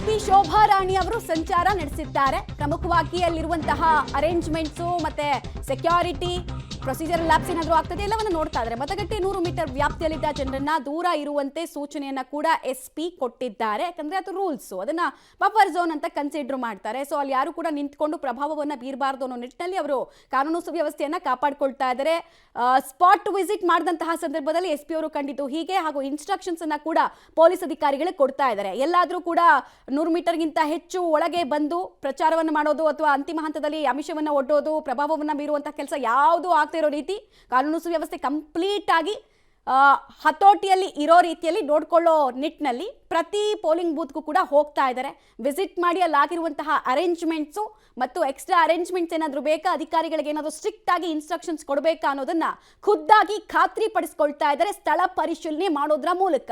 SP Shobha ರಾಣಿ ಅವರು ಸಂಚಾರ ನಡೆಸಿದ್ದಾರೆ. ಪ್ರಮುಖವಾಗಿ ಅಲ್ಲಿರುವಂತಹ ಅರೇಂಜ್ಮೆಂಟ್ಸು ಮತ್ತೆ ಸೆಕ್ಯೂರಿಟಿ ಪ್ರೊಸೀಜರ್ ಲ್ಯಾಬ್ಸ್ ಏನಾದರೂ ಆಗ್ತದೆ ಎಲ್ಲವನ್ನ ನೋಡ್ತಾ ಇದ್ದಾರೆ. ಮತಗಟ್ಟೆ 100 ಮೀಟರ್ ವ್ಯಾಪ್ತಿಯಲ್ಲಿದ್ದ ಜನರನ್ನ ದೂರ ಇರುವಂತೆ ಸೂಚನೆಯನ್ನ ಕೂಡ ಎಸ್ಪಿ ಕೊಟ್ಟಿದ್ದಾರೆ. ಯಾಕಂದ್ರೆ ಅದು ರೂಲ್ಸ್, ಅದನ್ನ ಬಫರ್ ಝೋನ್ ಅಂತ ಕನ್ಸಿಡರ್ ಮಾಡ್ತಾರೆ. ಸೊ ಅಲ್ಲಿ ಯಾರು ಕೂಡ ನಿಂತ್ಕೊಂಡು ಪ್ರಭಾವವನ್ನ ಬೀರಬಾರದು ಅನ್ನೋ ನಿಟ್ಟಿನಲ್ಲಿ ಅವರು ಕಾನೂನು ಸುವ್ಯವಸ್ಥೆಯನ್ನ ಕಾಪಾಡ್ಕೊಳ್ತಾ ಇದ್ದಾರೆ. ಸ್ಪಾಟ್ ವಿಸಿಟ್ ಮಾಡಿದಂತಹ ಸಂದರ್ಭದಲ್ಲಿ ಎಸ್ಪಿ ಅವರು ಕಂಡಿದ್ದು ಹೀಗೆ, ಹಾಗೂ ಇನ್ಸ್ಟ್ರಕ್ಷನ್ಸ್ ಅನ್ನ ಕೂಡ ಪೊಲೀಸ್ ಅಧಿಕಾರಿಗಳಿಗೆ ಕೊಡ್ತಾ ಇದ್ದಾರೆ. ಎಲ್ಲಾದ್ರೂ ಕೂಡ 100 ಮೀಟರ್ಗಿಂತ ಹೆಚ್ಚು ಒಳಗೆ ಬಂದು ಪ್ರಚಾರವನ್ನು ಮಾಡೋದು ಅಥವಾ ಅಂತಿಮ ಹಂತದಲ್ಲಿ ಆಮಿಷವನ್ನ ಒಡ್ಡೋದು, ಪ್ರಭಾವವನ್ನ ಬೀರುವಂತಹ ಕೆಲಸ ಯಾವುದು ಆಗ್ತಾ ಇರೋ ರೀತಿ ಕಾನೂನು ಸುವ್ಯವಸ್ಥೆ ಕಂಪ್ಲೀಟ್ ಆಗಿ ಹತೋಟಿಯಲ್ಲಿ ಇರೋ ರೀತಿಯಲ್ಲಿ ನೋಡ್ಕೊಳ್ಳೋ ನಿಟ್ಟಿನಲ್ಲಿ ಪ್ರತಿ ಪೋಲಿಂಗ್ ಬೂತ್ಗೂ ಕೂಡ ಹೋಗ್ತಾ ಇದ್ದಾರೆ. ವಿಸಿಟ್ ಮಾಡಿ ಅಲ್ಲಾಗಿರುವಂತಹ ಅರೇಂಜ್ಮೆಂಟ್ಸು ಮತ್ತು ಎಕ್ಸ್ಟ್ರಾ ಅರೇಂಜ್ಮೆಂಟ್ಸ್ ಏನಾದರೂ ಬೇಕಾ, ಅಧಿಕಾರಿಗಳಿಗೆ ಏನಾದರೂ ಸ್ಟ್ರಿಕ್ಟ್ ಆಗಿ ಇನ್ಸ್ಟ್ರಕ್ಷನ್ಸ್ ಕೊಡಬೇಕಾ ಅನ್ನೋದನ್ನ ಖುದ್ದಾಗಿ ಖಾತ್ರಿ ಪಡಿಸ್ಕೊಳ್ತಾ ಇದ್ದಾರೆ ಸ್ಥಳ ಪರಿಶೀಲನೆ ಮಾಡೋದ್ರ ಮೂಲಕ.